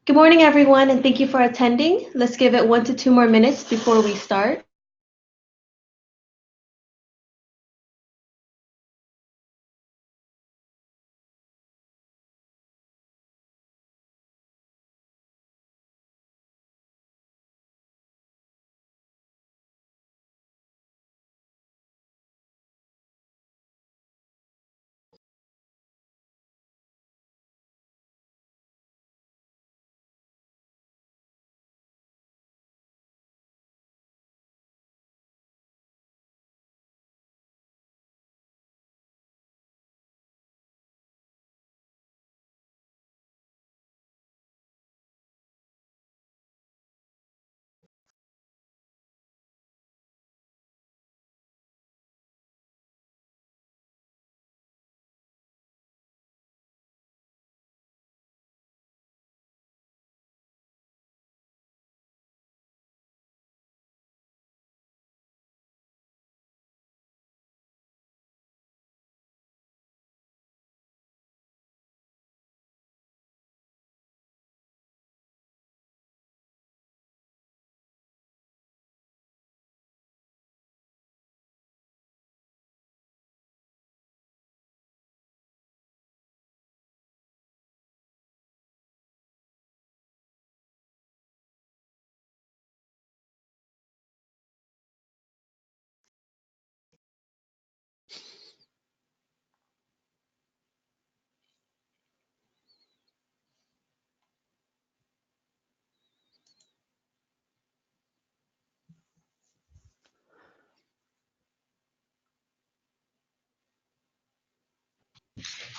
Good morning, everyone, and thank you for attending. Let's give it 1 to 2 more minutes before we start.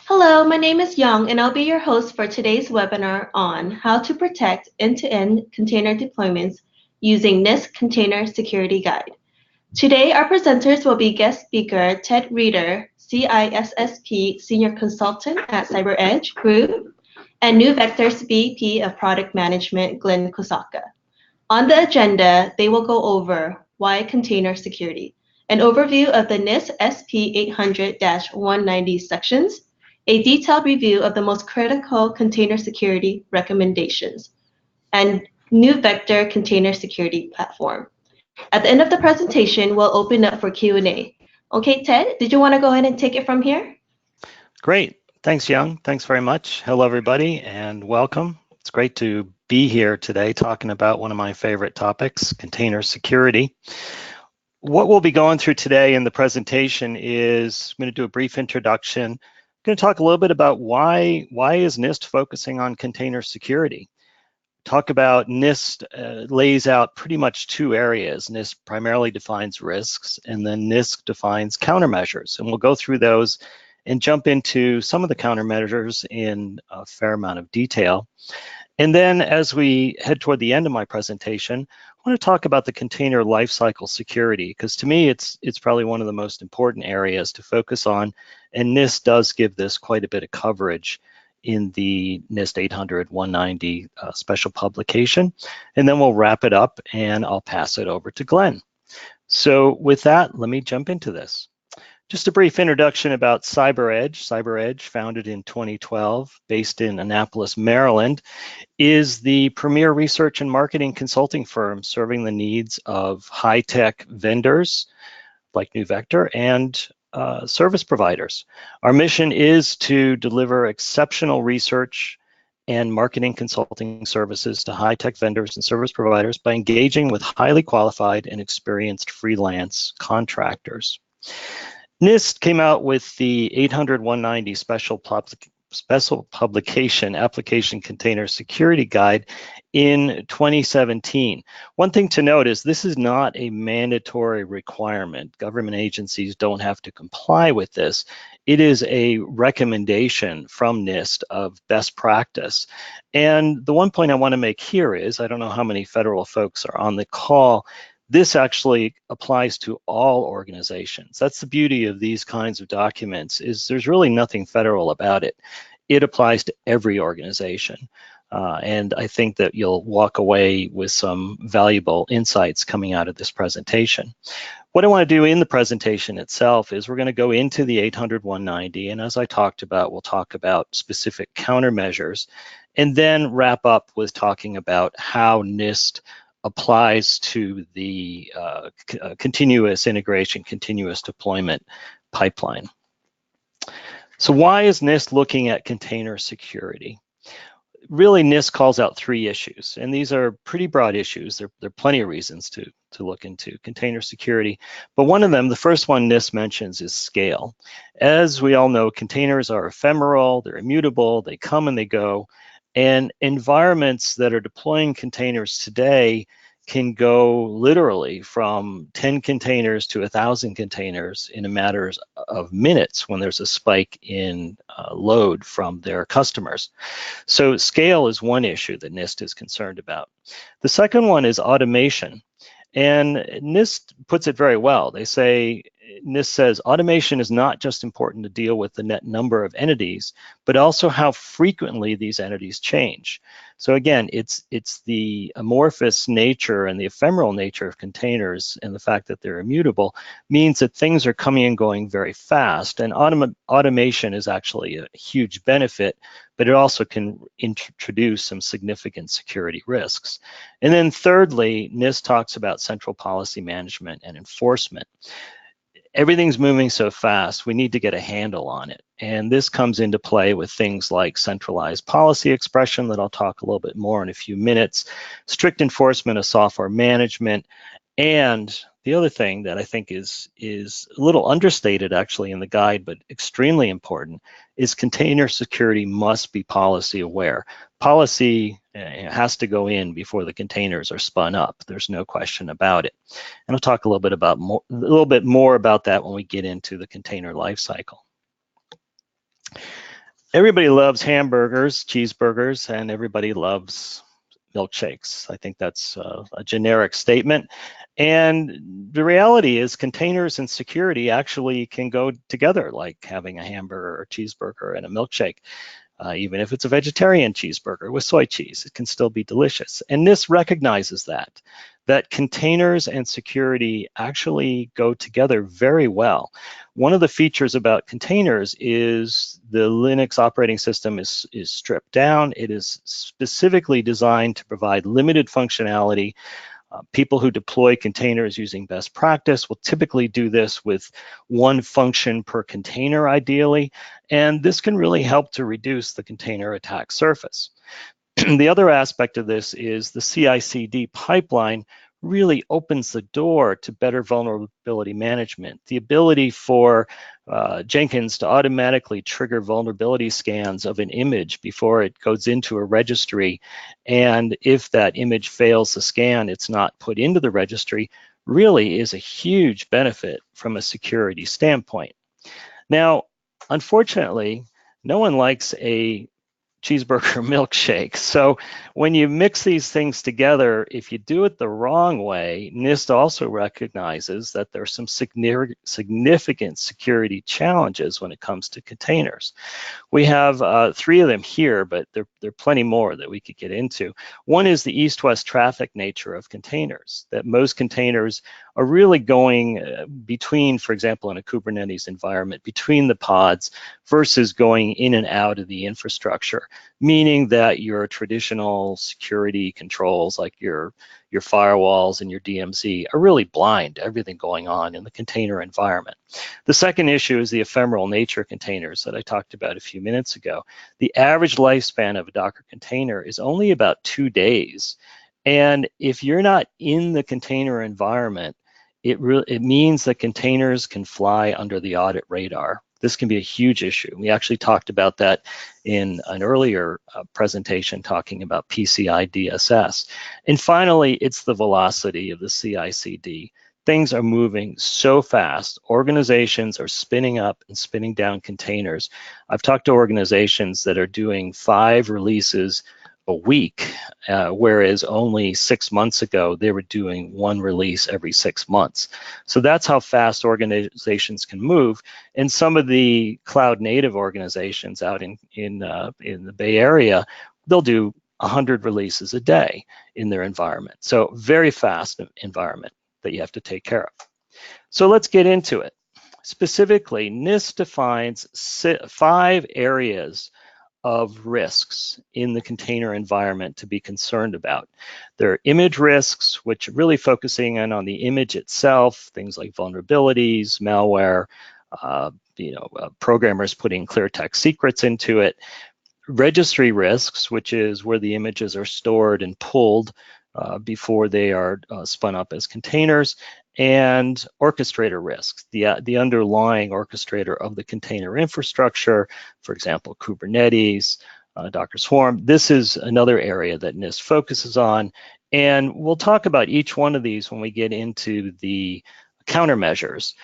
Hello, my name is Young, and I'll be your host for today's webinar on how to protect end-to-end container deployments using NIST Container Security Guide. Today, our presenters will be guest speaker Ted Ritter, CISSP Senior Consultant at CyberEdge Group, and NeuVector's VP of Product Management, Glen Kosaka. On the agenda, they will go over why container security, an overview of the NIST SP 800-190 sections, a detailed review of the most critical container security recommendations, and NeuVector Container Security Platform. At the end of the presentation, we'll open up for Q&A. Okay, Ted, did you want to go ahead and take it from here? Great. Thanks, Young. Thanks very much. Hello, everybody, and welcome. It's great to be here today talking about one of my favorite topics, container security. What we'll be going through today in the presentation is I'm going to do a brief introduction. I'm going to talk a little bit about why is NIST focusing on container security. Talk about NIST lays out pretty much two areas. NIST primarily defines risks, and then NIST defines countermeasures. And we'll go through those and jump into some of the countermeasures in a fair amount of detail. And then as we head toward the end of my presentation, I want to talk about the container lifecycle security, because to me, it's probably one of the most important areas to focus on. And NIST does give this quite a bit of coverage in the NIST 800-190 special publication. And then we'll wrap it up and I'll pass it over to Glen. So with that, let me jump into this. Just a brief introduction about CyberEdge. CyberEdge, founded in 2012, based in Annapolis, Maryland, is the premier research and marketing consulting firm serving the needs of high-tech vendors like NeuVector and service providers. Our mission is to deliver exceptional research and marketing consulting services to high-tech vendors and service providers by engaging with highly qualified and experienced freelance contractors. NIST came out with the 800-190 special publication application container security guide in 2017. One thing to note is this is not a mandatory requirement. Government agencies don't have to comply with this. It is a recommendation from NIST of best practice. And the one point I want to make here is, I don't know how many federal folks are on the call, this actually applies to all organizations. That's the beauty of these kinds of documents, is there's really nothing federal about it. It applies to every organization. And I think that you'll walk away with some valuable insights coming out of this presentation. What I want to do in the presentation itself is we're going to go into the 800-190, and as I talked about, we'll talk about specific countermeasures. and then wrap up with talking about how NIST applies to the continuous integration, continuous deployment pipeline. So why is NIST looking at container security? Really, NIST calls out 3 issues, and these are pretty broad issues. There are plenty of reasons to look into container security, but one of them, the first one NIST mentions, is scale. As we all know, containers are ephemeral, they're immutable, they come and they go, and environments that are deploying containers today can go literally from 10 containers to 1,000 containers in a matter of minutes when there's a spike in load from their customers. So scale is one issue that NIST is concerned about. The second one is automation. And NIST puts it very well. NIST says automation is not just important to deal with the net number of entities, but also how frequently these entities change. So again, it's the amorphous nature and the ephemeral nature of containers, and the fact that they're immutable means that things are coming and going very fast. And automation is actually a huge benefit, but it also can introduce some significant security risks. And then thirdly, NIST talks about central policy management and enforcement. Everything's moving so fast, we need to get a handle on it. And this comes into play with things like centralized policy expression that I'll talk a little bit more in a few minutes, strict enforcement of software management, and the other thing that I think is a little understated actually in the guide, but extremely important, is container security must be policy aware. Policy has to go in before the containers are spun up. There's no question about it. And I'll talk a little bit more about that when we get into the container lifecycle. Everybody loves hamburgers, cheeseburgers, and everybody loves milkshakes. I think that's a generic statement. And the reality is containers and security actually can go together, like having a hamburger or a cheeseburger and a milkshake. Even if it's a vegetarian cheeseburger with soy cheese, it can still be delicious. And NIST recognizes that containers and security actually go together very well. One of the features about containers is the Linux operating system is stripped down. It is specifically designed to provide limited functionality. People who deploy containers using best practice will typically do this with one function per container ideally, and this can really help to reduce the container attack surface. The other aspect of this is the CI/CD pipeline really opens the door to better vulnerability management. The ability for Jenkins to automatically trigger vulnerability scans of an image before it goes into a registry, and if that image fails the scan, it's not put into the registry, really is a huge benefit from a security standpoint. Now, unfortunately, no one likes a cheeseburger milkshake. So when you mix these things together, if you do it the wrong way, NIST also recognizes that there's some significant security challenges when it comes to containers. We have 3 of them here, but there are plenty more that we could get into. One is the east-west traffic nature of containers, that most containers are really going between, for example, in a Kubernetes environment, between the pods versus going in and out of the infrastructure, meaning that your traditional security controls like your firewalls and your DMZ are really blind to everything going on in the container environment. The second issue is the ephemeral nature of containers that I talked about a few minutes ago. The average lifespan of a Docker container is only about 2 days. And if you're not in the container environment, it means that containers can fly under the audit radar. This can be a huge issue. We actually talked about that in an earlier presentation talking about PCI DSS. And finally, it's the velocity of the CI/CD. Things are moving so fast. Organizations are spinning up and spinning down containers. I've talked to organizations that are doing 5 releases a week, whereas only 6 months ago, they were doing 1 release every 6 months. So that's how fast organizations can move. And some of the cloud native organizations out in the Bay Area, they'll do 100 releases a day in their environment. So very fast environment that you have to take care of. So let's get into it. Specifically, NIST defines 5 areas of risks in the container environment to be concerned about. There are image risks, which are really focusing in on the image itself, things like vulnerabilities, malware, programmers putting clear text secrets into it. Registry risks, which is where the images are stored and pulled before they are spun up as containers, and orchestrator risks, the underlying orchestrator of the container infrastructure, for example, Kubernetes, Docker Swarm. This is another area that NIST focuses on, and we'll talk about each one of these when we get into the countermeasures.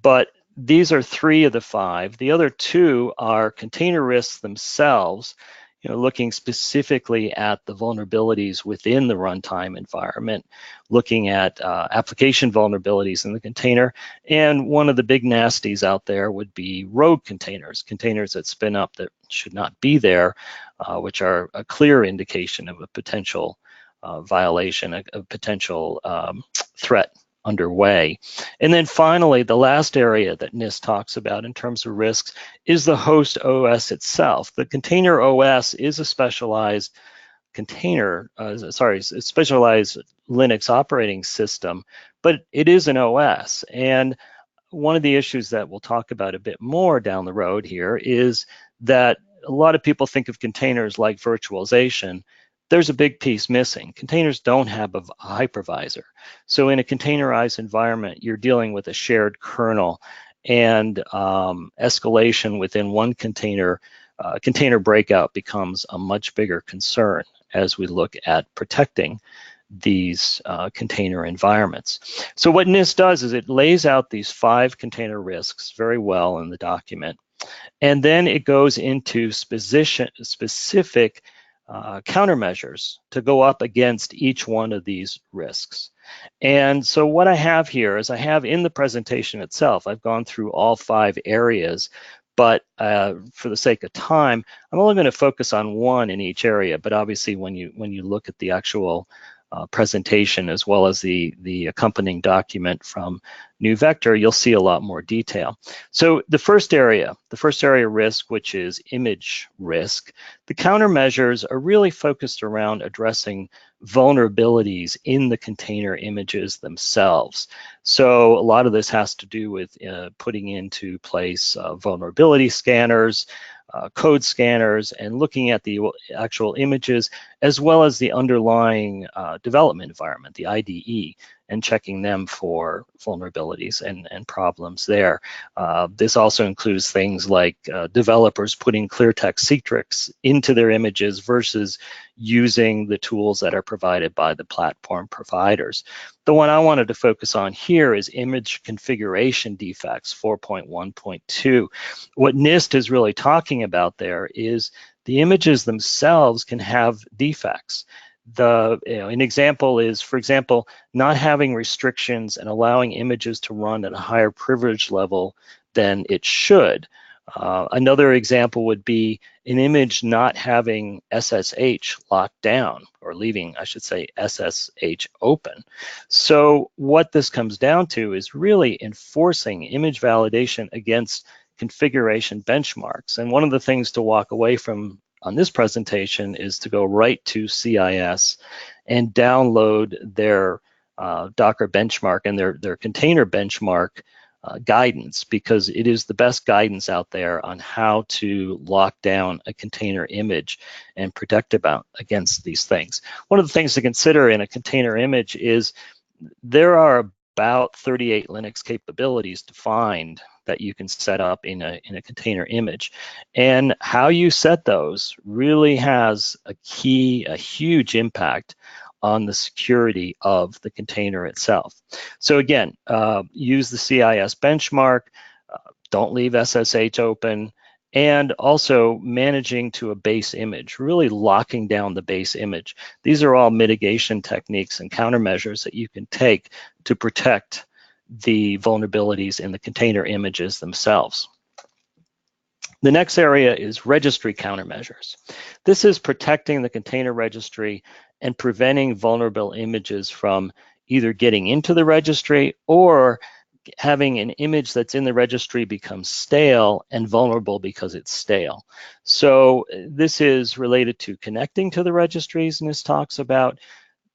But these are 3 of the 5. The other 2 are container risks themselves, looking specifically at the vulnerabilities within the runtime environment, looking at application vulnerabilities in the container. And one of the big nasties out there would be rogue containers, containers that spin up that should not be there, which are a clear indication of a potential violation, a potential threat underway. And then finally, the last area that NIST talks about in terms of risks is the host OS itself. The container OS is a specialized specialized Linux operating system, but it is an OS. And one of the issues that we'll talk about a bit more down the road here is that a lot of people think of containers like virtualization. There's a big piece missing. Containers don't have a hypervisor. So in a containerized environment, you're dealing with a shared kernel, and escalation within one container, container breakout becomes a much bigger concern as we look at protecting these container environments. So what NIST does is it lays out these 5 container risks very well in the document, and then it goes into specific countermeasures to go up against each one of these risks. And so what I have here is I have in the presentation itself, I've gone through all 5 areas, but for the sake of time, I'm only going to focus on one in each area. But obviously, when you look at the actual presentation as well as the accompanying document from NeuVector, you'll see a lot more detail. So the first area risk, which is image risk, the countermeasures are really focused around addressing vulnerabilities in the container images themselves. So a lot of this has to do with putting into place vulnerability scanners, code scanners, and looking at the actual images as well as the underlying development environment, the IDE, and checking them for vulnerabilities and problems there. This also includes things like developers putting clear text secrets into their images versus using the tools that are provided by the platform providers. The one I wanted to focus on here is image configuration defects 4.1.2. What NIST is really talking about there is the images themselves can have defects. An example is, for example, not having restrictions and allowing images to run at a higher privilege level than it should. Another example would be an image not having SSH locked down, or leaving, I should say, SSH open. So what this comes down to is really enforcing image validation against configuration benchmarks. And one of the things to walk away from on this presentation is to go right to CIS and download their Docker benchmark and their container benchmark guidance, because it is the best guidance out there on how to lock down a container image and protect against these things. One of the things to consider in a container image is there are about 38 Linux capabilities defined that you can set up in a container image. And how you set those really has a huge impact on the security of the container itself. So again, use the CIS benchmark, don't leave SSH open, and also managing to a base image, really locking down the base image. These are all mitigation techniques and countermeasures that you can take to protect the vulnerabilities in the container images themselves. The next area is registry countermeasures. This is protecting the container registry and preventing vulnerable images from either getting into the registry or having an image that's in the registry become stale and vulnerable because it's stale. So this is related to connecting to the registries, and this talks about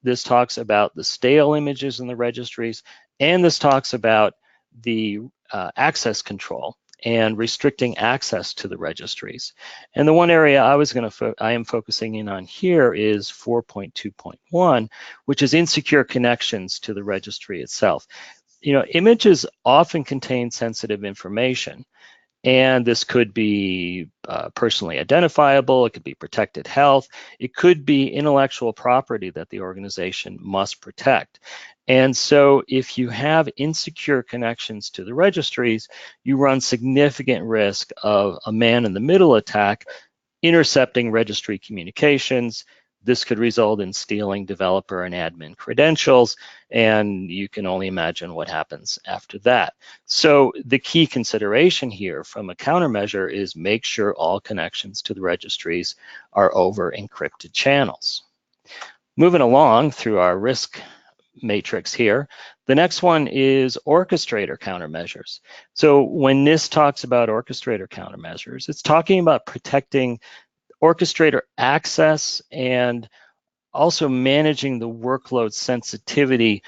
the stale images in the registries, and this talks about the access control and restricting access to the registries. And the one area I am focusing in on here is 4.2.1, which is insecure connections to the registry itself. You know, images often contain sensitive information, and this could be personally identifiable, it could be protected health, it could be intellectual property that the organization must protect. And so if you have insecure connections to the registries, you run significant risk of a man-in-the-middle attack intercepting registry communications. This could result in stealing developer and admin credentials, and you can only imagine what happens after that. So the key consideration here from a countermeasure is make sure all connections to the registries are over encrypted channels. Moving along through our risk matrix here, the next one is Orchestrator Countermeasures. So when NIST talks about Orchestrator Countermeasures, it's talking about protecting Orchestrator access and also managing the workload sensitivity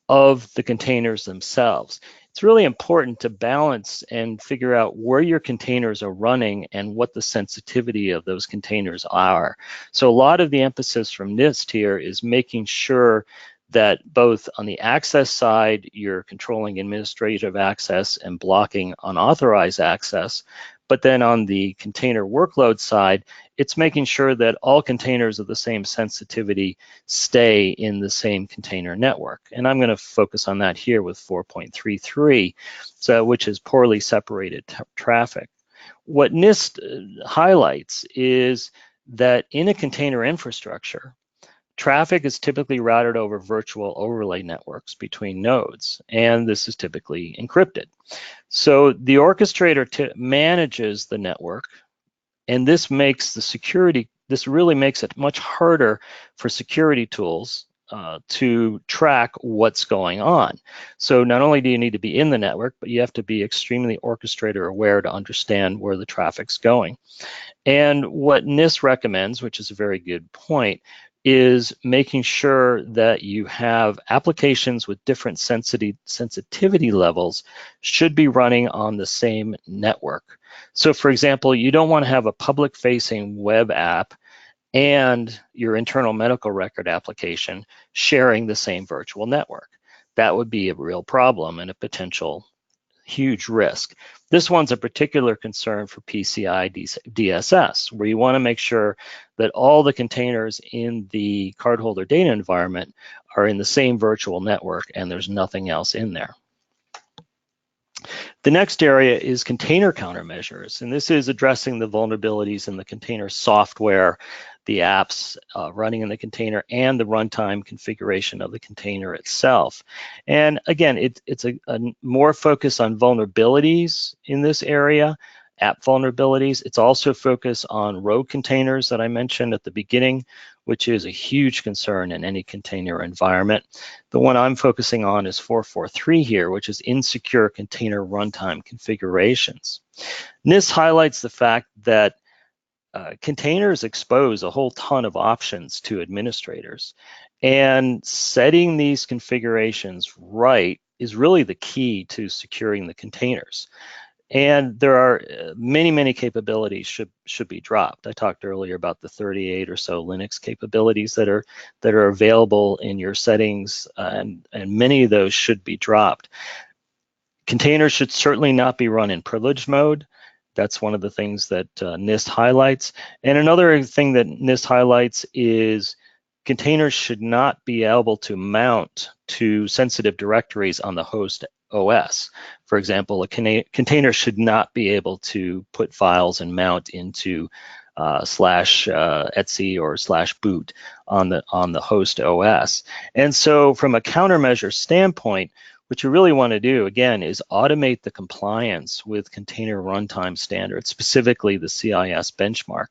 of the containers themselves. It's really important to balance and figure out where your containers are running and what the sensitivity of those containers are. So a lot of the emphasis from NIST here is making sure that both on the access side, you're controlling administrative access and blocking unauthorized access, but then on the container workload side, it's making sure that all containers of the same sensitivity stay in the same container network. And I'm going to focus on that here with 4.33, which is poorly separated traffic. What NIST highlights is that in a container infrastructure, traffic is typically routed over virtual overlay networks between nodes, and this is typically encrypted. So the orchestrator manages the network, and this really makes it much harder for security tools to track what's going on. So not only do you need to be in the network, but you have to be extremely orchestrator aware to understand where the traffic's going. And what NIST recommends, which is a very good point, is making sure that you have applications with different sensitivity levels should be running on the same network. So for example, you don't want to have a public-facing web app and your internal medical record application sharing the same virtual network. That would be a real problem and a potential huge risk. This one's a particular concern for PCI DSS, where you want to make sure that all the containers in the cardholder data environment are in the same virtual network and there's nothing else in there. The next area is container countermeasures, and this is addressing the vulnerabilities in the container software, the apps running in the container, and the runtime configuration of the container itself. And again, it's a more focus on vulnerabilities in this area, app vulnerabilities. It's also focused on rogue containers that I mentioned at the beginning, which is a huge concern in any container environment. The one I'm focusing on is 4.4.3 here, which is insecure container runtime configurations. NIST highlights the fact that containers expose a whole ton of options to administrators, and setting these configurations right is really the key to securing the containers. And there are many capabilities should be dropped. I talked earlier about the 38 or so Linux capabilities that are available in your settings, and many of those should be dropped. Containers should certainly not be run in privileged mode. That's one of the things that NIST highlights. And another thing that NIST highlights is containers should not be able to mount to sensitive directories on the host OS. For example, a container should not be able to put files and mount into /etc or /boot on the host OS. And so from a countermeasure standpoint, what you really want to do, again, is automate the compliance with container runtime standards, specifically the CIS benchmark.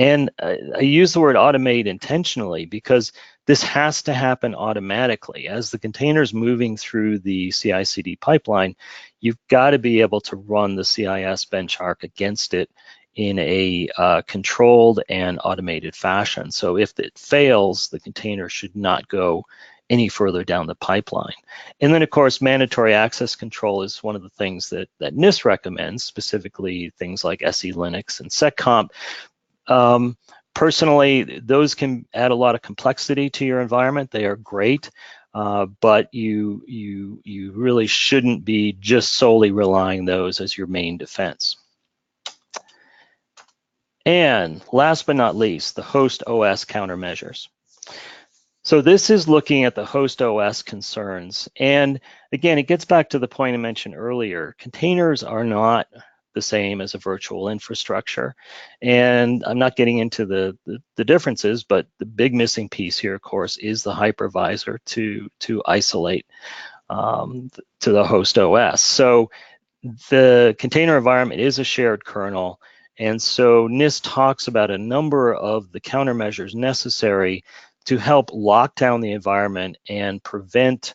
And I use the word automate intentionally because this has to happen automatically. As the container's moving through the CI/CD pipeline, you've got to be able to run the CIS benchmark against it in a controlled and automated fashion. So if it fails, the container should not go any further down the pipeline. And then, of course, mandatory access control is one of the things that NIST recommends, specifically things like SE Linux and SecComp. Personally, those can add a lot of complexity to your environment. They are great, but you really shouldn't be just solely relying those as your main defense. And last but not least, the host OS countermeasures. So this is looking at the host OS concerns. And again, it gets back to the point I mentioned earlier. Containers are not the same as a virtual infrastructure. And I'm not getting into the differences, but the big missing piece here, of course, is the hypervisor to isolate to the host OS. So the container environment is a shared kernel. And so NIST talks about a number of the countermeasures necessary to help lock down the environment and prevent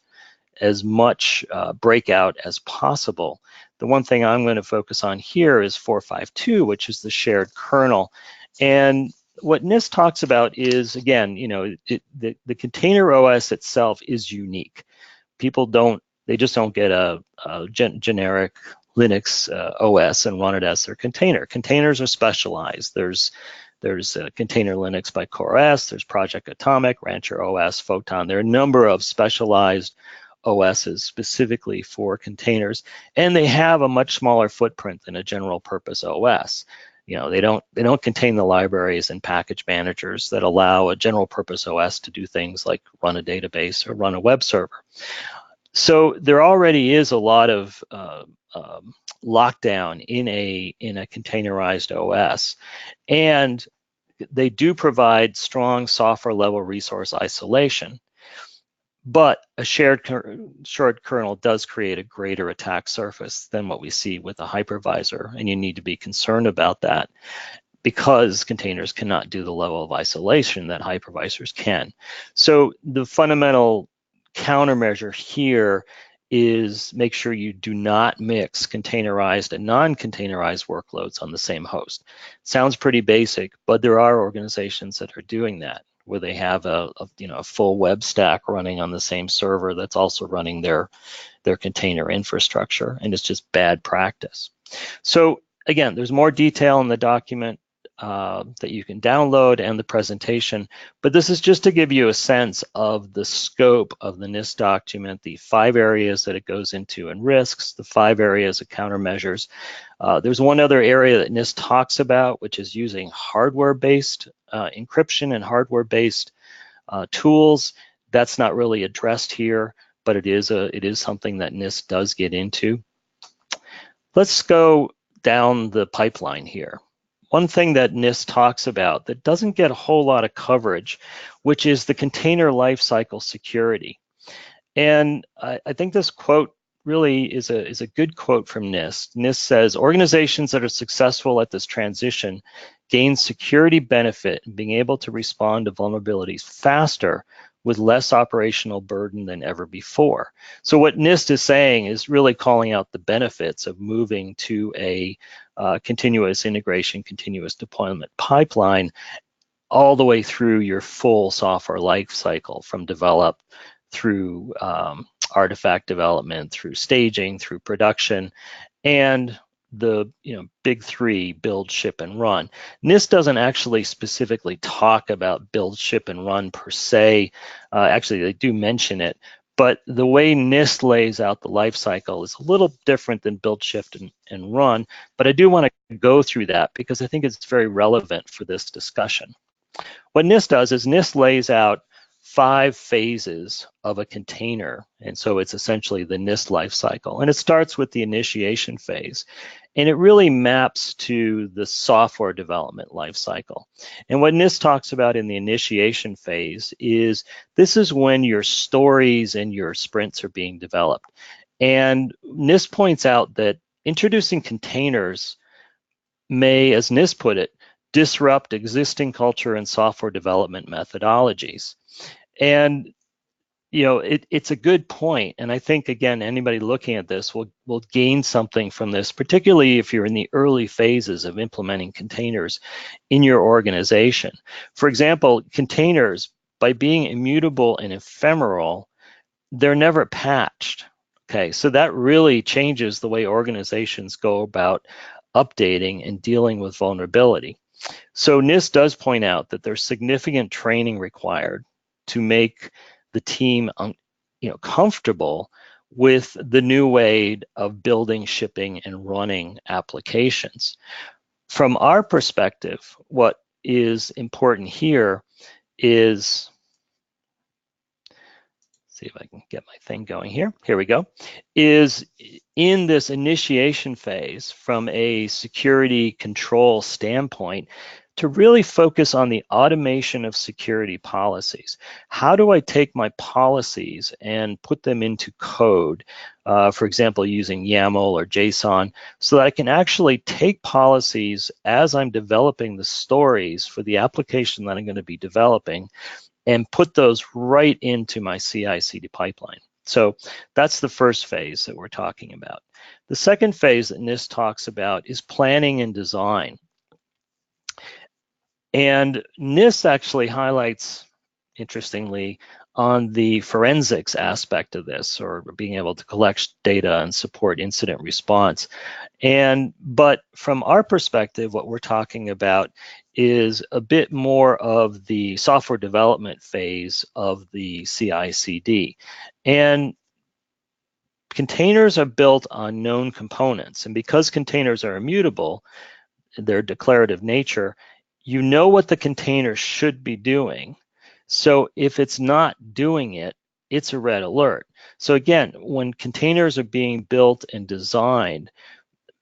as much breakout as possible. The one thing I'm going to focus on here is 452, which is the shared kernel. And what NIST talks about is, again, the container OS itself is unique. People they just don't get a generic Linux OS and run it as their container. Containers are specialized. There's Container Linux by CoreOS, there's Project Atomic, Rancher OS, Photon. There are a number of specialized OSs specifically for containers, and they have a much smaller footprint than a general purpose OS. They don't contain the libraries and package managers that allow a general purpose OS to do things like run a database or run a web server. So there already is a lot of lockdown in a containerized OS, and they do provide strong software level resource isolation. But a shared kernel does create a greater attack surface than what we see with a hypervisor, and you need to be concerned about that because containers cannot do the level of isolation that hypervisors can. So the fundamental countermeasure here is make sure you do not mix containerized and non-containerized workloads on the same host. Sounds pretty basic, but there are organizations that are doing that, where they have a full web stack running on the same server that's also running their container infrastructure, and it's just bad practice. So again, there's more detail in the document that you can download and the presentation, but this is just to give you a sense of the scope of the NIST document, the 5 areas that it goes into and risks, the 5 areas of countermeasures. There's one other area that NIST talks about, which is using hardware-based encryption and hardware-based tools. That's not really addressed here, but it is something that NIST does get into. Let's go down the pipeline here. One thing that NIST talks about that doesn't get a whole lot of coverage, which is the container lifecycle security. And I think this quote really is a good quote from NIST. NIST says, organizations that are successful at this transition gain security benefit in being able to respond to vulnerabilities faster with less operational burden than ever before. So what NIST is saying is really calling out the benefits of moving to a continuous integration, continuous deployment pipeline all the way through your full software life cycle, from develop through artifact development, through staging, through production, and the big 3, build, ship, and run. NIST doesn't actually specifically talk about build, ship, and run per se. Actually, they do mention it, but the way NIST lays out the life cycle is a little different than build, shift, and run. But I do want to go through that because I think it's very relevant for this discussion. What NIST does is NIST lays out 5 phases of a container, and so it's essentially the NIST life cycle. And it starts with the initiation phase, and it really maps to the software development life cycle. And what NIST talks about in the initiation phase is this is when your stories and your sprints are being developed. And NIST points out that introducing containers may, as NIST put it, disrupt existing culture and software development methodologies. And it's a good point, and I think, again, anybody looking at this will gain something from this, particularly if you're in the early phases of implementing containers in your organization. For example, containers, by being immutable and ephemeral, they're never patched. Okay, so that really changes the way organizations go about updating and dealing with vulnerability. So NIST does point out that there's significant training required to make the team comfortable with the new way of building, shipping, and running applications. From our perspective, what is important here is, see if I can get my thing going here. Here we go. Is in this initiation phase, from a security control standpoint, to really focus on the automation of security policies. How do I take my policies and put them into code, for example, using YAML or JSON, so that I can actually take policies as I'm developing the stories for the application that I'm going to be developing and put those right into my CI/CD pipeline. So that's the first phase that we're talking about. The second phase that NIST talks about is planning and design. And NIST actually highlights, interestingly, on the forensics aspect of this, or being able to collect data and support incident response. But from our perspective, what we're talking about is a bit more of the software development phase of the CI/CD. And containers are built on known components. And because containers are immutable, their declarative nature, you know what the container should be doing. So if it's not doing it, it's a red alert. So again, when containers are being built and designed,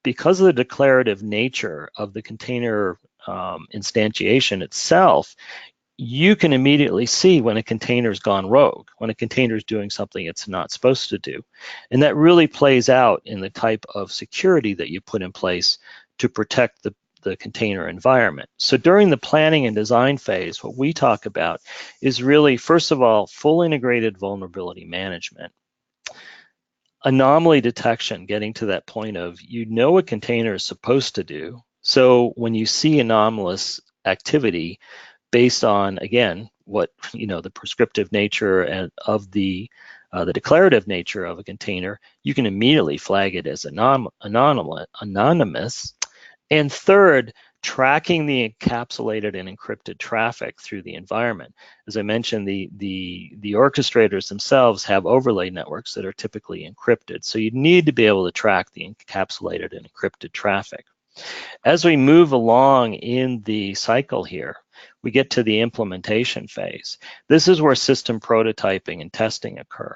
because of the declarative nature of the container instantiation itself, you can immediately see when a container's gone rogue, when a container's doing something it's not supposed to do. And that really plays out in the type of security that you put in place to protect the container environment. So during the planning and design phase, what we talk about is really, first of all, full integrated vulnerability management. Anomaly detection, getting to that point of, you know what container is supposed to do. So when you see anomalous activity based on, again, what, the prescriptive nature and of the declarative nature of a container, you can immediately flag it as anonymous. And third, tracking the encapsulated and encrypted traffic through the environment. As I mentioned, the orchestrators themselves have overlay networks that are typically encrypted. So you need to be able to track the encapsulated and encrypted traffic. As we move along in the cycle here, we get to the implementation phase. This is where system prototyping and testing occur.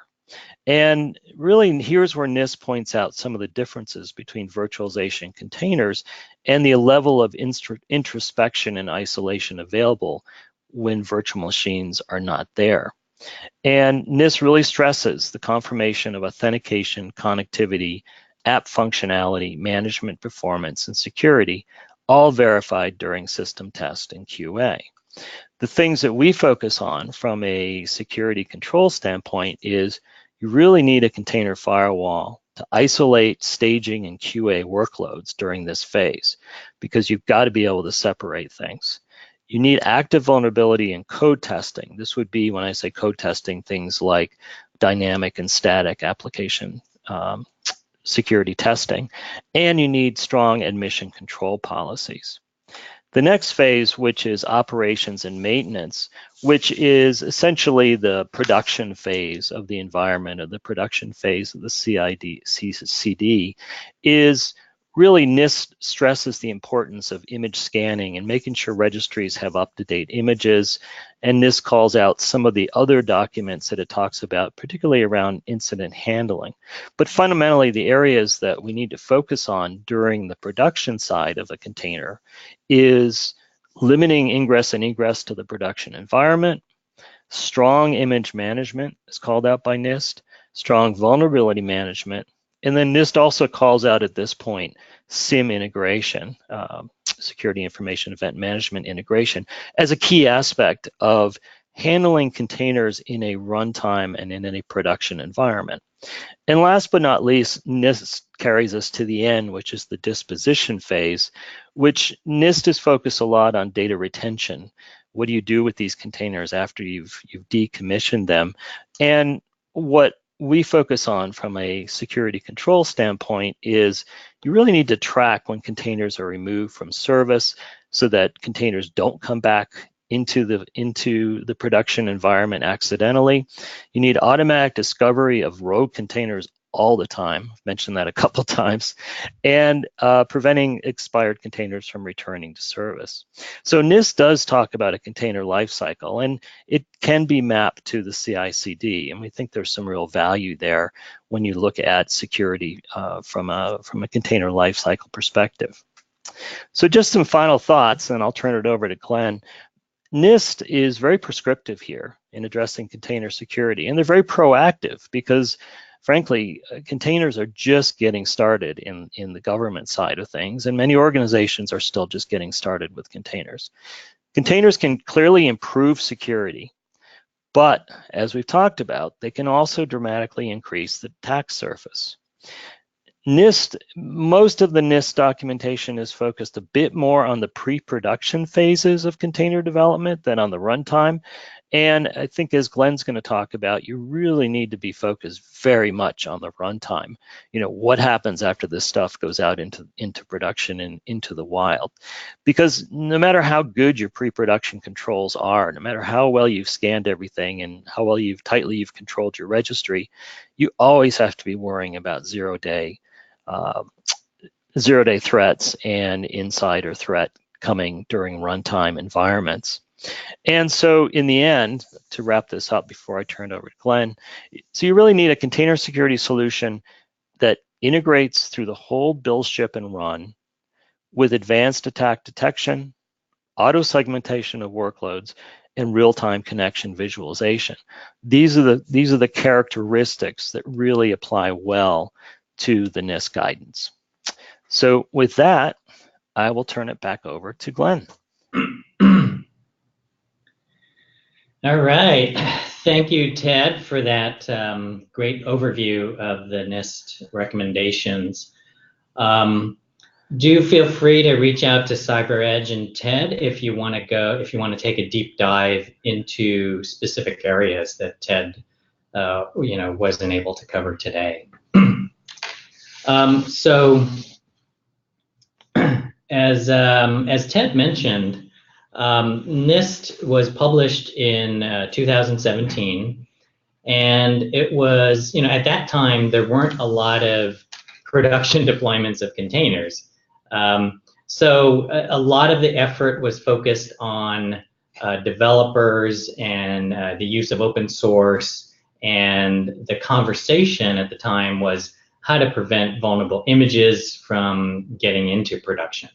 And really, here's where NIST points out some of the differences between virtualization containers and the level of introspection and isolation available when virtual machines are not there. And NIST really stresses the confirmation of authentication, connectivity, app functionality, management performance, and security, all verified during system test and QA. The things that we focus on from a security control standpoint is, you really need a container firewall to isolate staging and QA workloads during this phase, because you've got to be able to separate things. You need active vulnerability and code testing. This would be, when I say code testing, things like dynamic and static application security testing. And you need strong admission control policies. The next phase, which is operations and maintenance, which is essentially the production phase of the environment, or the production phase of the CI/CD, is really, NIST stresses the importance of image scanning and making sure registries have up-to-date images. And NIST calls out some of the other documents that it talks about, particularly around incident handling. But fundamentally, the areas that we need to focus on during the production side of a container is limiting ingress and egress to the production environment. Strong image management is called out by NIST, strong vulnerability management, and then NIST also calls out at this point SIM integration, security information event management integration, as a key aspect of handling containers in a runtime and in any production environment. And last but not least, NIST carries us to the end, which is the disposition phase, which NIST is focused a lot on data retention. What do you do with these containers after you've decommissioned them? And what we focus on from a security control standpoint is you really need to track when containers are removed from service so that containers don't come back into the production environment accidentally. You need automatic discovery of rogue containers all the time. I've mentioned that a couple times, and preventing expired containers from returning to service. So NIST does talk about a container lifecycle, and it can be mapped to the CI/CD, and we think there's some real value there when you look at security from a container lifecycle perspective. So just some final thoughts, and I'll turn it over to Glen. NIST is very prescriptive here in addressing container security, and they're very proactive because, frankly, containers are just getting started in the government side of things, and many organizations are still just getting started with containers. Containers can clearly improve security, but as we've talked about, they can also dramatically increase the attack surface. Most of the NIST documentation is focused a bit more on the pre-production phases of container development than on the runtime. And I think, as Glen's going to talk about, you really need to be focused very much on the runtime. You know, what happens after this stuff goes out into production and into the wild? Because no matter how good your pre-production controls are, no matter how well you've scanned everything and how well tightly you've controlled your registry, you always have to be worrying about zero-day threats and insider threat coming during runtime environments. And so in the end, to wrap this up before I turn it over to Glen, so you really need a container security solution that integrates through the whole build, ship, and run with advanced attack detection, auto segmentation of workloads, and real-time connection visualization. These are the characteristics that really apply well to the NIST guidance. So with that, I will turn it back over to Glen. All right. Thank you, Ted, for that great overview of the NIST recommendations. Do feel free to reach out to CyberEdge and Ted if you want to take a deep dive into specific areas that Ted wasn't able to cover today. So as Ted mentioned, NIST was published in 2017, and it was, at that time, there weren't a lot of production deployments of containers. So a lot of the effort was focused on developers and the use of open source, and the conversation at the time was how to prevent vulnerable images from getting into production.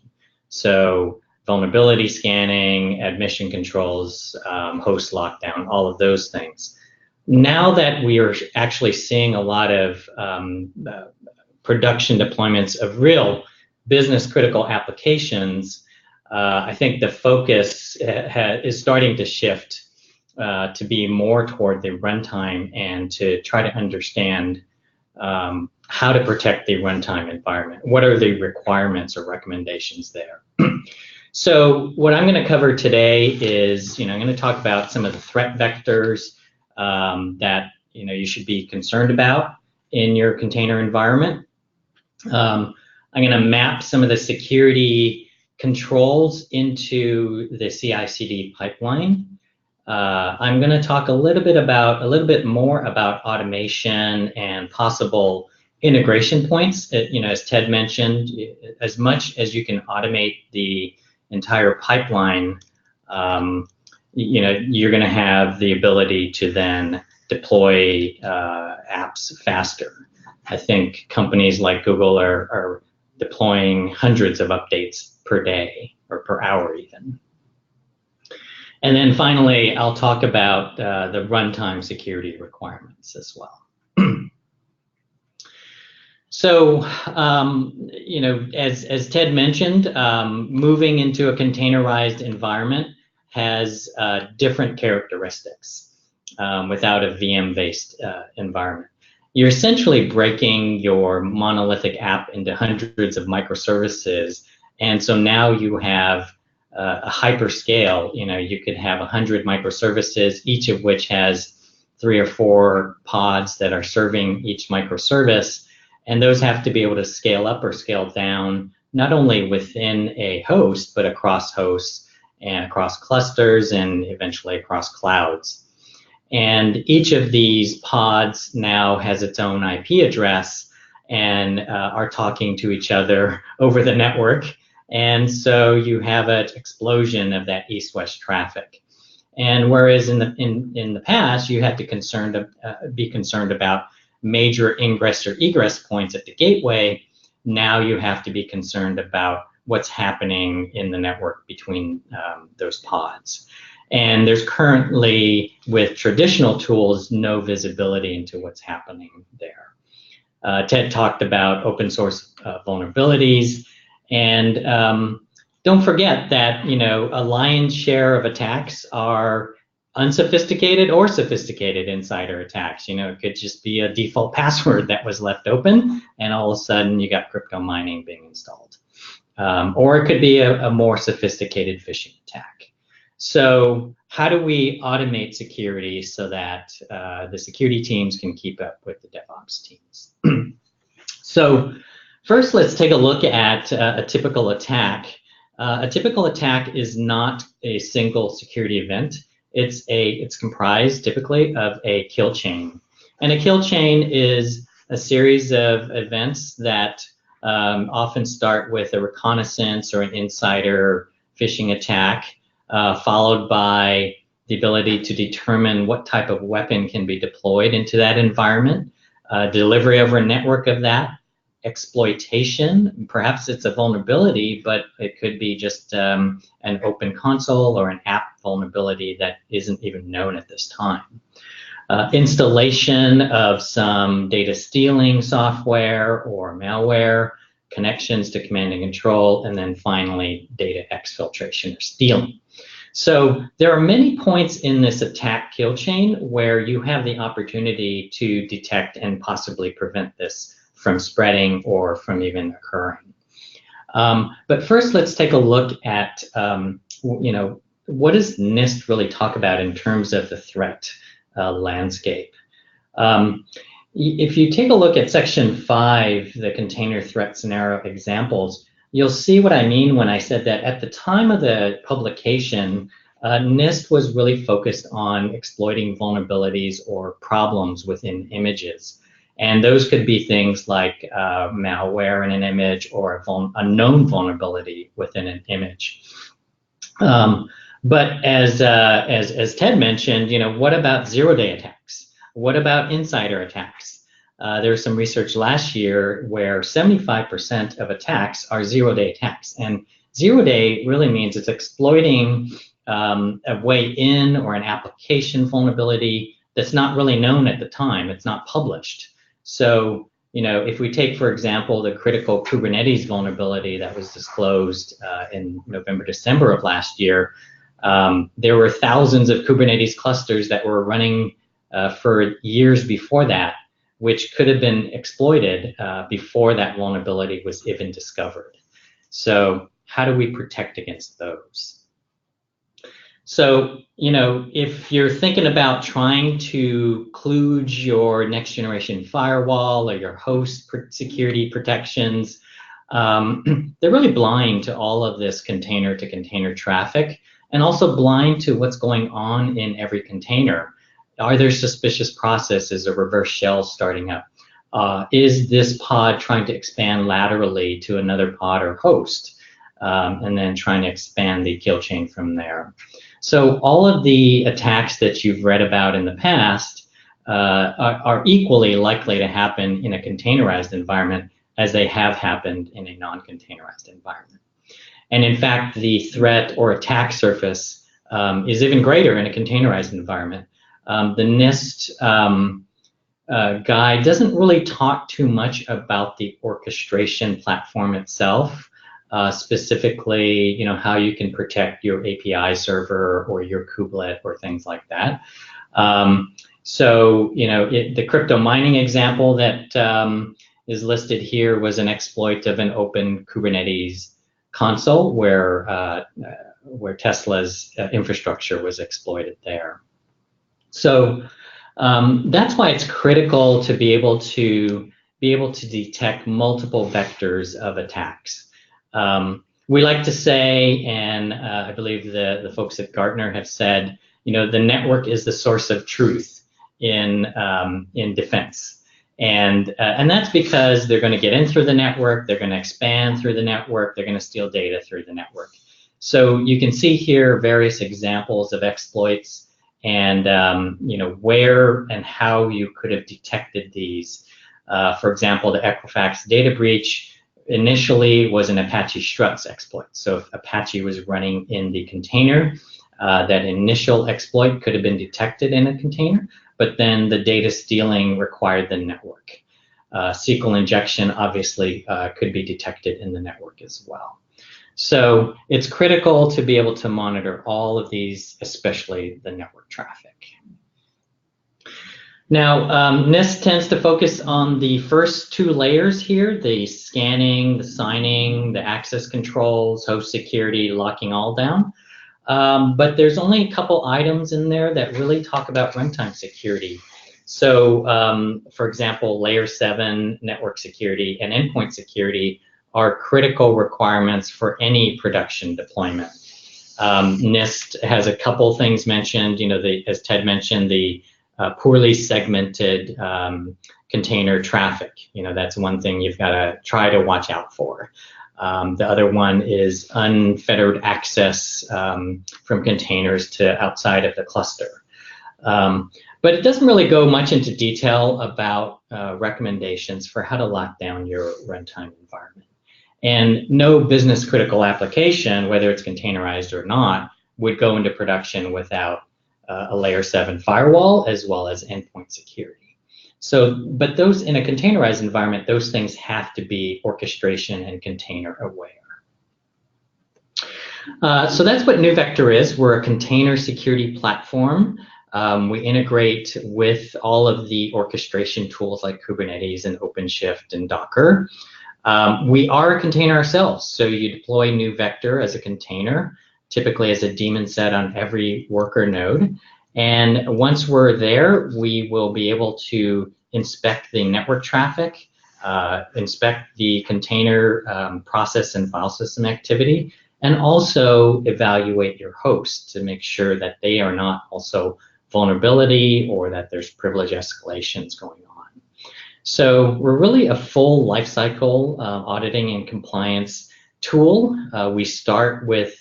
So vulnerability scanning, admission controls, host lockdown, all of those things. Now that we are actually seeing a lot of production deployments of real business critical applications, I think the focus is starting to shift to be more toward the runtime and to try to understand how to protect the runtime environment. What are the requirements or recommendations there? So what I'm going to cover today is, I'm going to talk about some of the threat vectors that you should be concerned about in your container environment. I'm going to map some of the security controls into the CI/CD pipeline. I'm going to talk a little bit more about automation and possible integration points. As Ted mentioned, as much as you can automate the entire pipeline, you're going to have the ability to then deploy apps faster. I think companies like Google are deploying hundreds of updates per day or per hour even. And then finally, I'll talk about the runtime security requirements as well. So, as Ted mentioned, moving into a containerized environment has different characteristics without a VM-based environment. You're essentially breaking your monolithic app into hundreds of microservices, and so now you have a hyperscale. You could have 100 microservices, each of which has 3 or 4 pods that are serving each microservice. And those have to be able to scale up or scale down, not only within a host, but across hosts and across clusters and eventually across clouds. And each of these pods now has its own IP address and are talking to each other over the network. And so you have an explosion of that east-west traffic. And whereas in the past, you had to be concerned about major ingress or egress points at the gateway, now you have to be concerned about what's happening in the network between those pods. And there's currently, with traditional tools, no visibility into what's happening there. Ted talked about open source vulnerabilities, and don't forget that a lion's share of attacks are unsophisticated or sophisticated insider attacks. It could just be a default password that was left open, and all of a sudden you got crypto mining being installed. Or it could be a more sophisticated phishing attack. So how do we automate security so that the security teams can keep up with the DevOps teams? So first, let's take a look at a typical attack. A typical attack is not a single security event. It's comprised typically of a kill chain. And a kill chain is a series of events that often start with a reconnaissance or an insider phishing attack, followed by the ability to determine what type of weapon can be deployed into that environment, delivery over a network of that, exploitation. Perhaps it's a vulnerability, but it could be just an open console or an app vulnerability that isn't even known at this time. Installation of some data stealing software or malware, connections to command and control, and then finally data exfiltration or stealing. So there are many points in this attack kill chain where you have the opportunity to detect and possibly prevent this from spreading or from even occurring. But first, let's take a look at, what does NIST really talk about in terms of the threat landscape? If you take a look at section 5, the container threat scenario examples, you'll see what I mean when I said that at the time of the publication, NIST was really focused on exploiting vulnerabilities or problems within images. And those could be things like malware in an image or a known vulnerability within an image. But as Ted mentioned, what about zero-day attacks? What about insider attacks? There was some research last year where 75% of attacks are zero-day attacks. And zero-day really means it's exploiting a way in or an application vulnerability that's not really known at the time. It's not published. So, if we take, for example, the critical Kubernetes vulnerability that was disclosed in November, December of last year, there were thousands of Kubernetes clusters that were running for years before that, which could have been exploited before that vulnerability was even discovered. So how do we protect against those? So, if you're thinking about trying to kludge your next generation firewall or your host security protections, they're really blind to all of this container to container traffic and also blind to what's going on in every container. Are there suspicious processes or reverse shells starting up? Is this pod trying to expand laterally to another pod or host and then trying to expand the kill chain from there? So all of the attacks that you've read about in the past are equally likely to happen in a containerized environment as they have happened in a non-containerized environment. And in fact, the threat or attack surface is even greater in a containerized environment. The NIST guide doesn't really talk too much about the orchestration platform itself, specifically, how you can protect your API server or your kubelet or things like that. The crypto mining example that is listed here was an exploit of an open Kubernetes console where Tesla's infrastructure was exploited there. So that's why it's critical to be able to detect multiple vectors of attacks. We like to say, and I believe the folks at Gartner have said, the network is the source of truth in defense. And that's because they're going to get in through the network, they're going to expand through the network, they're going to steal data through the network. So you can see here various examples of exploits and where and how you could have detected these. For example, the Equifax data breach initially was an Apache Struts exploit. So if Apache was running in the container, that initial exploit could have been detected in a container, but then the data stealing required the network. SQL injection obviously could be detected in the network as well. So it's critical to be able to monitor all of these, especially the network traffic. Now, NIST tends to focus on the first two layers here, the scanning, the signing, the access controls, host security, locking all down. But there's only a couple items in there that really talk about runtime security. So, for example, layer 7 network security and endpoint security are critical requirements for any production deployment. NIST has a couple things mentioned, as Ted mentioned, the poorly segmented container traffic. That's one thing you've got to try to watch out for. The other one is unfettered access from containers to outside of the cluster. But it doesn't really go much into detail about recommendations for how to lock down your runtime environment. And no business critical application, whether it's containerized or not, would go into production without a layer 7 firewall as well as endpoint security. So, but those in a containerized environment, those things have to be orchestration and container aware. So that's what NeuVector is. We're a container security platform. We integrate with all of the orchestration tools like Kubernetes and OpenShift and Docker. We are a container ourselves, so you deploy NeuVector as a container, typically as a daemon set on every worker node. And once we're there, we will be able to inspect the network traffic, inspect the container process and file system activity, and also evaluate your host to make sure that they are not also vulnerability or that there's privilege escalations going on. So we're really a full lifecycle auditing and compliance tool. We start with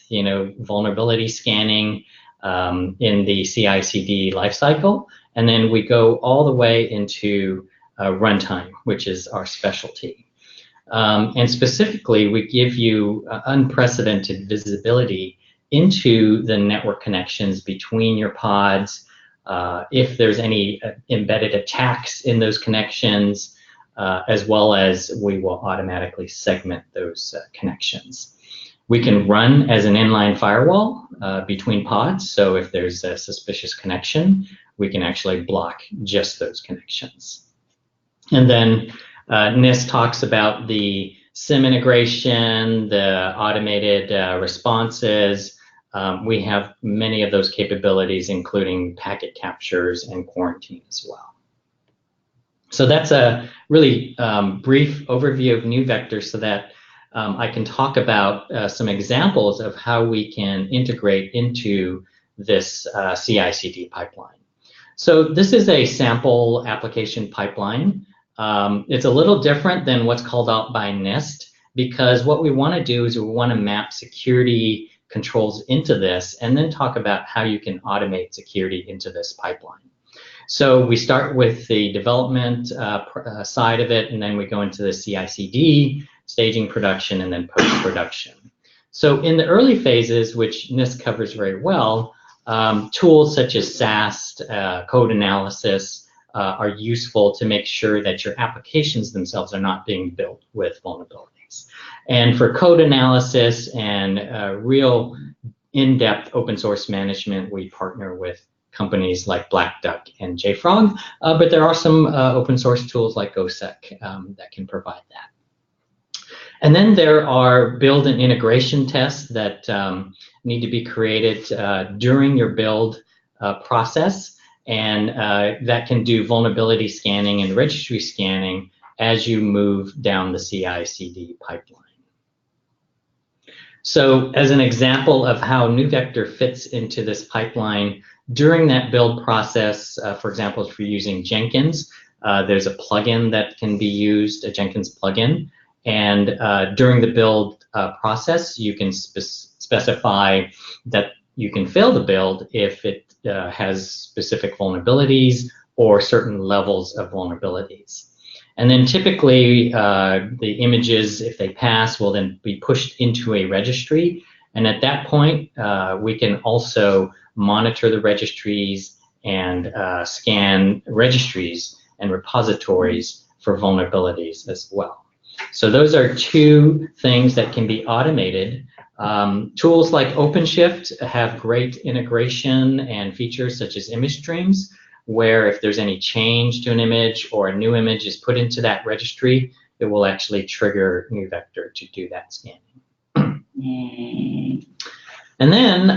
vulnerability scanning in the CI/CD lifecycle, and then we go all the way into runtime, which is our specialty. And specifically, we give you unprecedented visibility into the network connections between your pods. If there's any embedded attacks in those connections, as well as we will automatically segment those connections. We can run as an inline firewall between pods, so if there's a suspicious connection, we can actually block just those connections. And then NIST talks about the SIM integration, the automated responses. We have many of those capabilities, including packet captures and quarantine as well. So that's a really brief overview of NeuVector so that I can talk about some examples of how we can integrate into this CI/CD pipeline. So this is a sample application pipeline. It's a little different than what's called out by NIST, because what we want to do is we want to map security controls into this and then talk about how you can automate security into this pipeline. So we start with the development side of it, and then we go into the CI/CD, staging, production, and then post-production. So in the early phases, which NIST covers very well, tools such as SAST, code analysis are useful to make sure that your applications themselves are not being built with vulnerabilities. And for code analysis and real in-depth open source management, we partner with companies like Black Duck and JFrog, but there are some open source tools like OSEC that can provide that. And then there are build and integration tests that need to be created during your build process, and that can do vulnerability scanning and registry scanning as you move down the CI/CD pipeline. So as an example of how NeuVector fits into this pipeline, during that build process, for example, if you're using Jenkins, there's a plugin that can be used, a Jenkins plugin, and during the build process, you can specify that you can fail the build if it has specific vulnerabilities or certain levels of vulnerabilities. And then typically the images, if they pass, will then be pushed into a registry. And at that point, we can also monitor the registries and scan registries and repositories for vulnerabilities as well. So those are two things that can be automated. Tools like OpenShift have great integration and features such as image streams, where if there's any change to an image or a new image is put into that registry, it will actually trigger NeuVector to do that scanning. And then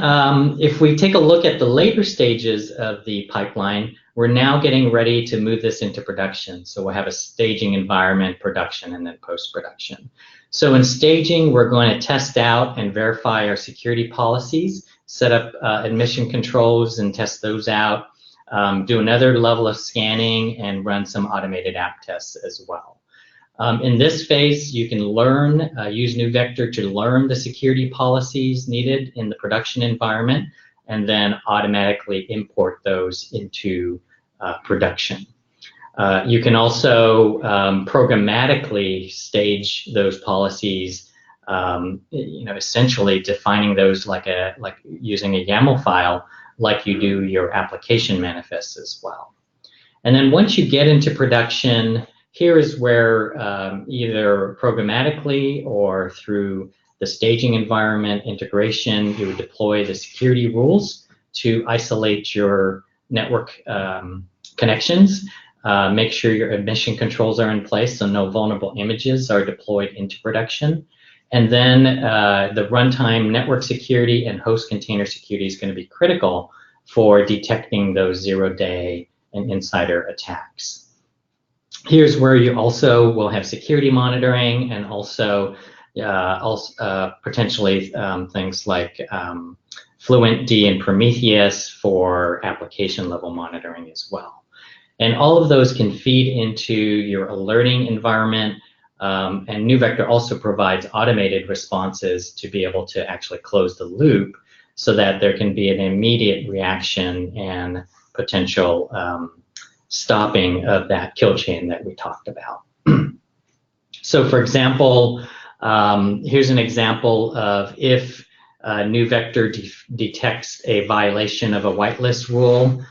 if we take a look at the later stages of the pipeline, we're now getting ready to move this into production. So we'll have a staging environment, production, and then post-production. So in staging, we're going to test out and verify our security policies, set up admission controls and test those out, do another level of scanning, and run some automated app tests as well. In this phase, you can learn, use NeuVector to learn the security policies needed in the production environment, and then automatically import those into production. You can also programmatically stage those policies, essentially defining those like using a YAML file, like you do your application manifests as well. And then once you get into production, here is where either programmatically or through the staging environment integration, you would deploy the security rules to isolate your network connections, make sure your admission controls are in place so no vulnerable images are deployed into production. And then the runtime network security and host container security is going to be critical for detecting those zero-day and insider attacks. Here's where you also will have security monitoring and also potentially things like FluentD and Prometheus for application level monitoring as well. And all of those can feed into your alerting environment. And NeuVector also provides automated responses to be able to actually close the loop so that there can be an immediate reaction and potential stopping of that kill chain that we talked about. So for example, here's an example of if NeuVector detects a violation of a whitelist rule.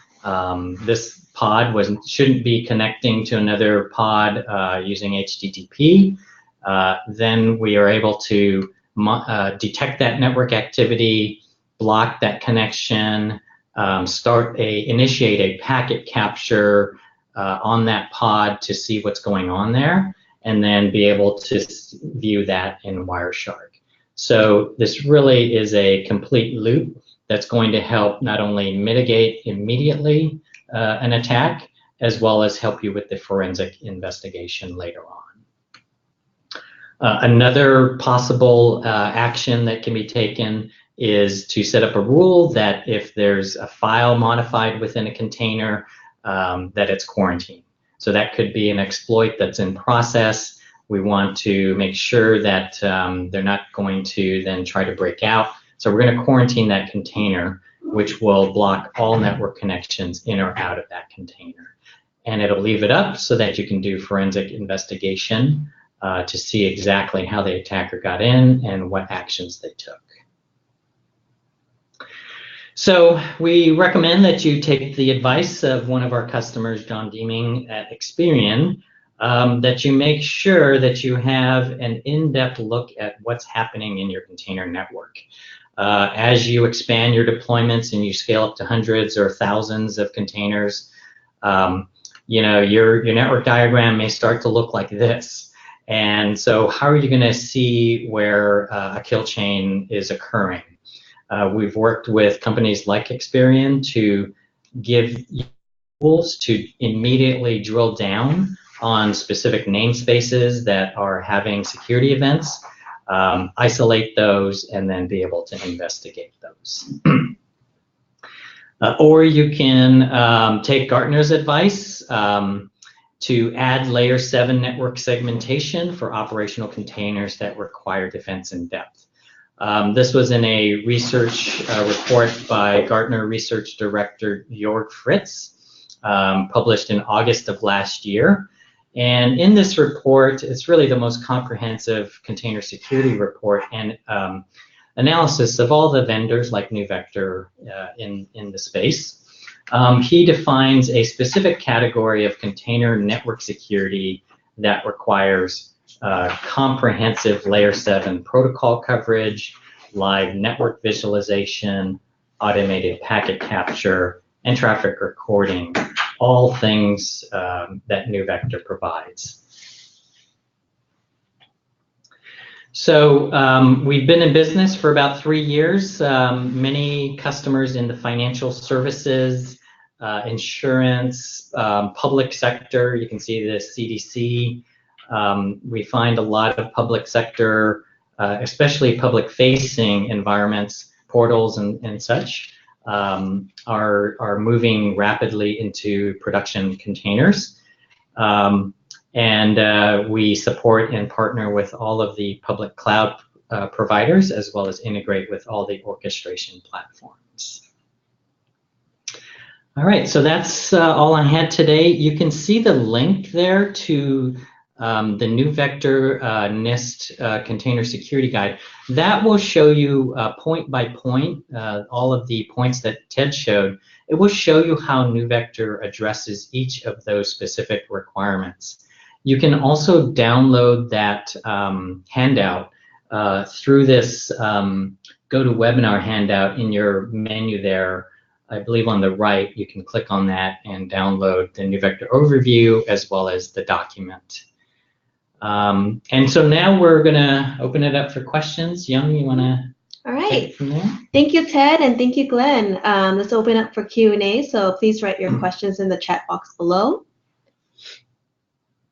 This pod shouldn't be connecting to another pod using HTTP. Then we are able to detect that network activity, block that connection, initiate a packet capture on that pod to see what's going on there, and then be able to view that in Wireshark. So this really is a complete loop that's going to help not only mitigate immediately an attack, as well as help you with the forensic investigation later on. Another possible action that can be taken is to set up a rule that if there's a file modified within a container, that it's quarantined. So that could be an exploit that's in process. We want to make sure that they're not going to then try to break out. So we're going to quarantine that container, which will block all network connections in or out of that container. And it'll leave it up so that you can do forensic investigation to see exactly how the attacker got in and what actions they took. So we recommend that you take the advice of one of our customers, John Deeming at Experian, that you make sure that you have an in-depth look at what's happening in your container network. As you expand your deployments and you scale up to hundreds or thousands of containers, your network diagram may start to look like this. And so how are you going to see where a kill chain is occurring? We've worked with companies like Experian to give you tools to immediately drill down on specific namespaces that are having security events, isolate those, and then be able to investigate those. Or you can take Gartner's advice to add layer 7 network segmentation for operational containers that require defense in depth. This was in a research report by Gartner Research Director Jörg Fritz, published in August of last year. And in this report, it's really the most comprehensive container security report and analysis of all the vendors like NeuVector in the space. He defines a specific category of container network security that requires comprehensive layer 7 protocol coverage, live network visualization, automated packet capture, and traffic recording, all things that NeuVector provides. So we've been in business for about 3 years. Many customers in the financial services, insurance, public sector. You can see the CDC. We find a lot of public sector, especially public-facing environments, portals and such, are moving rapidly into production containers. And we support and partner with all of the public cloud providers, as well as integrate with all the orchestration platforms. All right, so that's all I had today. You can see the link there to the NeuVector NIST Container Security Guide. That will show you point by point, all of the points that Ted showed. It will show you how NeuVector addresses each of those specific requirements. You can also download that handout through this GoToWebinar handout in your menu there. I believe on the right, you can click on that and download the NeuVector overview as well as the document. And so now we're going to open it up for questions. Young, you want to take it from there? Thank you, Ted, and thank you, Glenn. Let's open up for Q&A, so please write your questions in the chat box below.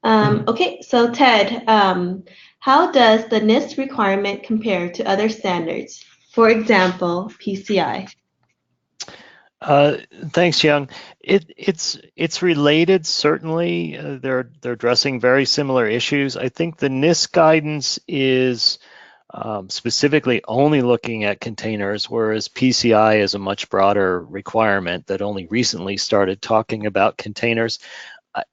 Okay, so Ted, how does the NIST requirement compare to other standards? For example, PCI. Thanks, Young. It's related, certainly. They're addressing very similar issues. I think the NIST guidance is specifically only looking at containers, whereas PCI is a much broader requirement that only recently started talking about containers.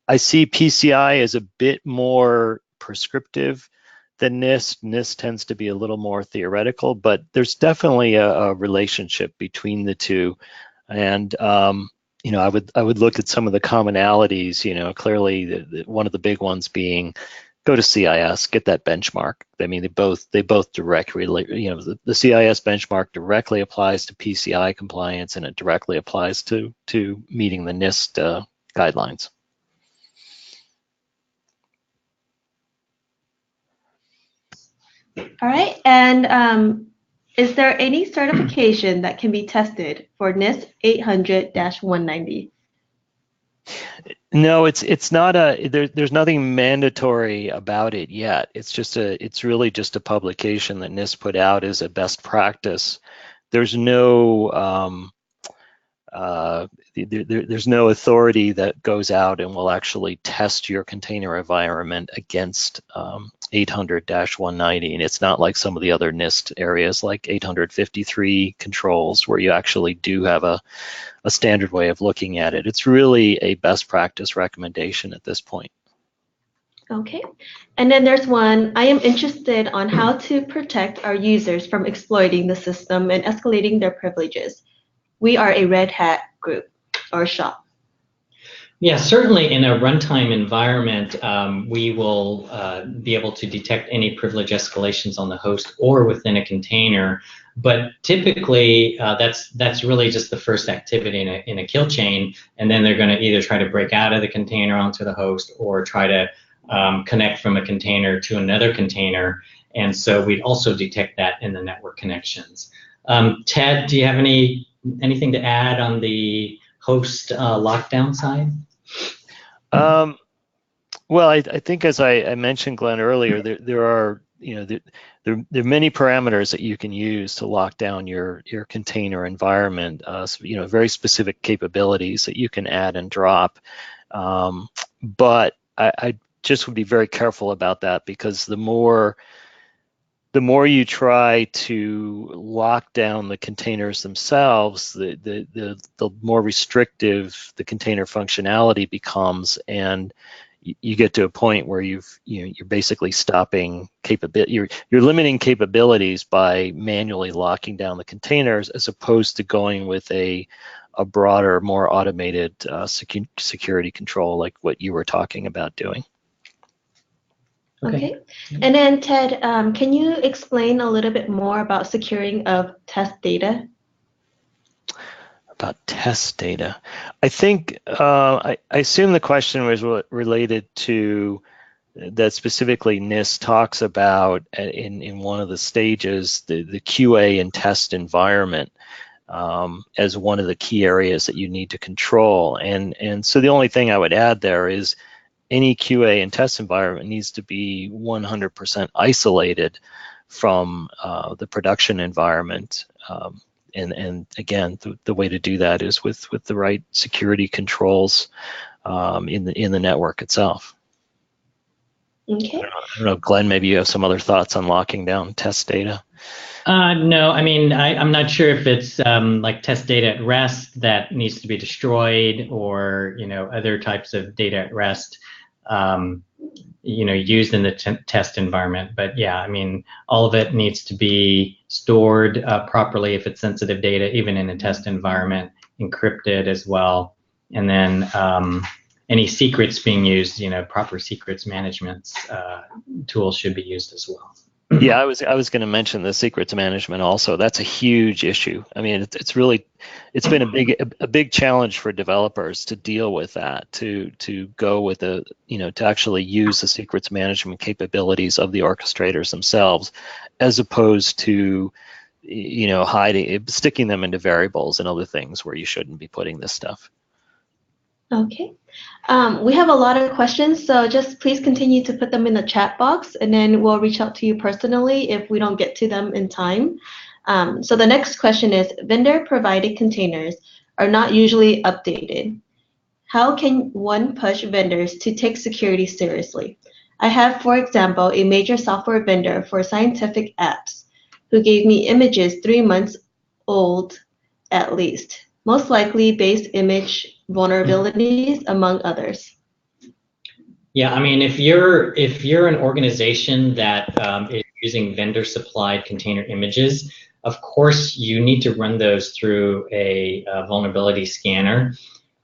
I see PCI as a bit more prescriptive than NIST. NIST tends to be a little more theoretical, but there's definitely a relationship between the two. And you know, I would look at some of the commonalities. You know, clearly one of the big ones being go to CIS, get that benchmark. I mean, they both directly, you know, the CIS benchmark directly applies to PCI compliance, and it directly applies to meeting the NIST guidelines. All right, and is there any certification that can be tested for NIST 800-190? No, it's not there's nothing mandatory about it yet. It's really just a publication that NIST put out as a best practice. There's no there's no authority that goes out and will actually test your container environment against 800-190, and it's not like some of the other NIST areas like 853 controls where you actually do have a standard way of looking at it. It's really a best practice recommendation at this point. Okay, and then there's one, I am interested on how to protect our users from exploiting the system and escalating their privileges. we are a Red Hat group or shop? Yeah, certainly in a runtime environment, we will be able to detect any privilege escalations on the host or within a container. But typically, that's really just the first activity in a kill chain, and then they're going to either try to break out of the container onto the host or try to connect from a container to another container. And so we'd also detect that in the network connections. Ted, do you have anything to add on the host lockdown side? Well, I think as I mentioned, Glenn, earlier, there are there are many parameters that you can use to lock down your container environment. So, very specific capabilities that you can add and drop. But I just would be very careful about that, because the more you try to lock down the containers themselves, the more restrictive the container functionality becomes, and you get to a point where you're basically stopping capability. You're limiting capabilities by manually locking down the containers, as opposed to going with a broader, more automated security control, like what you were talking about doing. Okay. And then Ted, can you explain a little bit more about securing of test data? About test data, I think I assume the question was related to that specifically NIST talks about in one of the stages, the QA and test environment as one of the key areas that you need to control. And so the only thing I would add there is any QA and test environment needs to be 100% isolated from the production environment. And again, the way to do that is with the right security controls in the network itself. Okay. I don't know, Glenn, maybe you have some other thoughts on locking down test data? No, I mean, I'm not sure if it's like test data at rest that needs to be destroyed, or other types of data at rest used in the test environment. But yeah, I mean, all of it needs to be stored properly if it's sensitive data, even in a test environment, encrypted as well. And then any secrets being used, proper secrets management tools should be used as well. Yeah, I was going to mention the secrets management also. That's a huge issue. I mean, it's been a big challenge for developers to deal with that, to go with to actually use the secrets management capabilities of the orchestrators themselves, as opposed to sticking them into variables and other things where you shouldn't be putting this stuff. Okay. We have a lot of questions, so just please continue to put them in the chat box, and then we'll reach out to you personally if we don't get to them in time. So the next question is, vendor-provided containers are not usually updated. How can one push vendors to take security seriously? I have, for example, a major software vendor for scientific apps who gave me images 3 months old at least, most likely base image vulnerabilities, among others. Yeah, I mean, if you're an organization that is using vendor-supplied container images, of course you need to run those through a vulnerability scanner.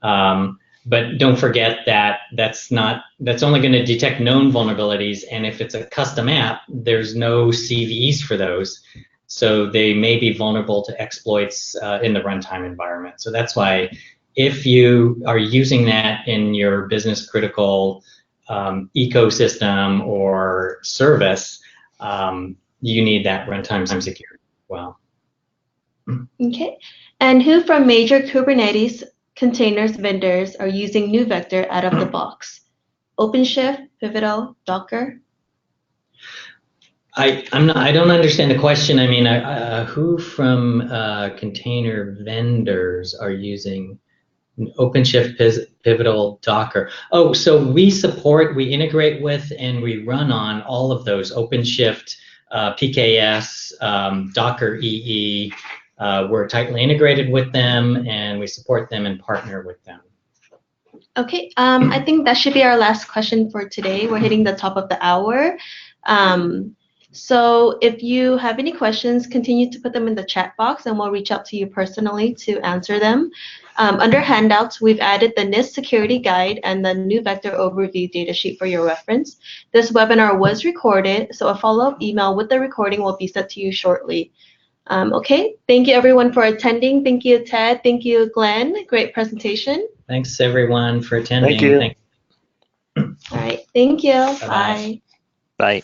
But don't forget that that's only going to detect known vulnerabilities, and if it's a custom app, there's no CVEs for those, so they may be vulnerable to exploits in the runtime environment. So that's why, if you are using that in your business critical ecosystem or service, you need that runtime security as well. Okay. And who from major Kubernetes containers vendors are using NeuVector out of the box? OpenShift, Pivotal, Docker? I don't understand the question. I mean, who from container vendors are using OpenShift, Pivotal, Docker? Oh, so we integrate with, and we run on all of those: OpenShift, PKS, Docker EE. We're tightly integrated with them, and we support them and partner with them. Okay, I think that should be our last question for today. We're hitting the top of the hour. So if you have any questions, continue to put them in the chat box and we'll reach out to you personally to answer them. Under handouts, we've added the NIST Security Guide and the NeuVector Overview datasheet for your reference. This webinar was recorded, so a follow-up email with the recording will be sent to you shortly. Okay, thank you everyone for attending. Thank you, Ted. Thank you, Glenn. Great presentation. Thanks everyone for attending. Thank you. All right, thank you. Bye-bye. Bye. Bye.